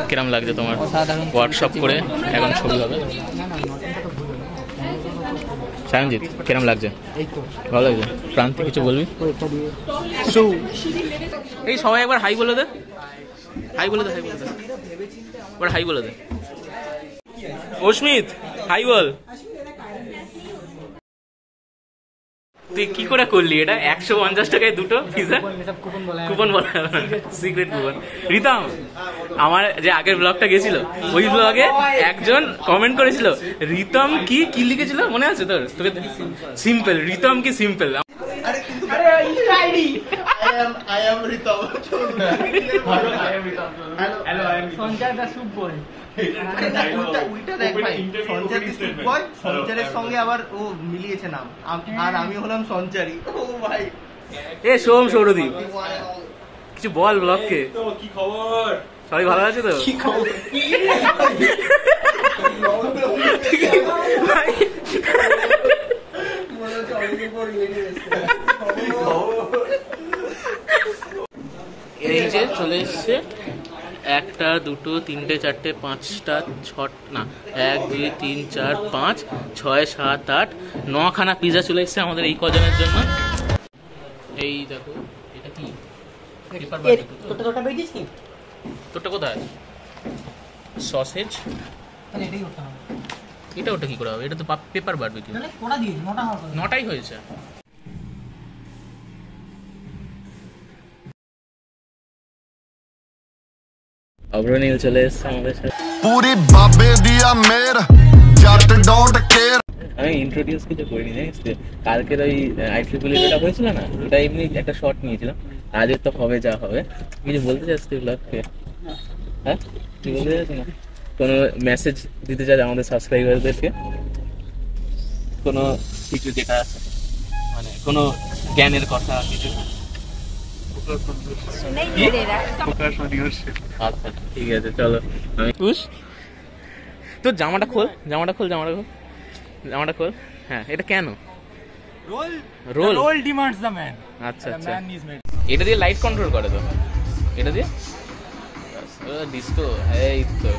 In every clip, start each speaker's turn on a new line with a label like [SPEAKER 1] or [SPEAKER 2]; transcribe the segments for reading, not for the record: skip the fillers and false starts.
[SPEAKER 1] কিরম লাগছে তোমার ওয়ার্কশপ করে এখন ছবি হবে? সায়নজিৎ কিরম লাগছে? ভালো লাগছে। প্রান্তিক কিছু বলবি? এই সবাই একবার হাই বলে দে, হাই বলে দে, হাই বলে দে, একবার হাই বলে দে। অস্মিত হাই বল। তুই কি করে করলি এটা? 150 টাকায় দুটো পিজা? কুপন বলা, সিক্রেট কুপন। রিতম, আমার যে আগের ব্লগটা গেছিল ওই ব্লগে একজন কমেন্ট করেছিল রিতম কি কি লিখেছিল মনে আছে তোর? তোকে সিম্পল, রিতম কি সিম্পল।
[SPEAKER 2] সঞ্চারের সঙ্গে আবার ও মিলিয়েছে নাম, আর আমি হলাম সঞ্চারী। ও ভাই,
[SPEAKER 1] এ সোম সৌরদীপ কিছু বল ব্লগকে।
[SPEAKER 3] কি খবর?
[SPEAKER 1] সবাই ভালো আছে তো?
[SPEAKER 2] কি খবর?
[SPEAKER 1] এই যে চলে এসছে একটা, দুটো, তিনটে, চারটে, পাঁচটা, না 1 2 3 4 5 6 7 8 9খানা পিজা চলে এসছে আমাদের এই কজনের জন্য। এই দেখো এটা কি তোরটা কোথায়? সসেজ। এটা ওটা কি করে হবে? এটা তো পেপার বারবিকিউ। 9টাই হয়েছে। অগ্রণী চলে এসছে আমাদের সাথে। পুরি বাবে দিয়া মের জাট ডট কেয়ার। আমি ইন্ট্রোডিউস কিছু করিনি, জানিস তো? কালকের ওই IEEE যেটা হয়েছিল না, ওটা এমনি একটা শর্ট নিয়েছিলাম। আজের তো হবে যা হবে। কিছু বলতে চাস তুই ব্লগকে? হ্যাঁ তুই বলতে চাস না? কোনো মেসেজ দিতে চাস আমাদের সাবস্ক্রাইবারদেরকে? কোনো কিছু যেটা মানে কোনো জ্ঞানের কথা কিছু? আচ্ছা ঠিক আছে চলো। আমি তোর জামাটা খোল, জামাটা খোল, জামাটা খোল, জামাটা খোল। হ্যাঁ এটা কেন? Role demands the man. আচ্ছা আচ্ছা, এটা দিয়ে লাইট কন্ট্রোল করে তো? এটা দিয়ে ডিস্কো। এই তো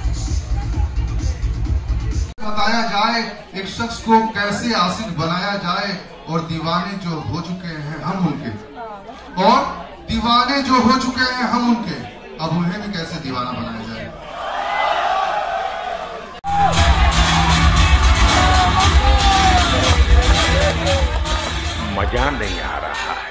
[SPEAKER 4] बताया जाए एक शख्स को कैसे आशिक बनाया जाए, और दीवाने जो हो चुके हैं हम उनके, और दीवाने जो हो चुके हैं हम उनके, अब उन्हें भी कैसे दीवाना बनाया जाए।
[SPEAKER 5] मजा नहीं आ रहा है।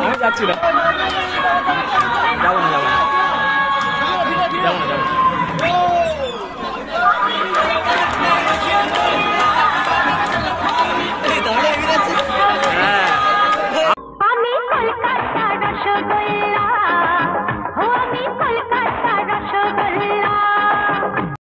[SPEAKER 1] আমি যাচ্ছি না।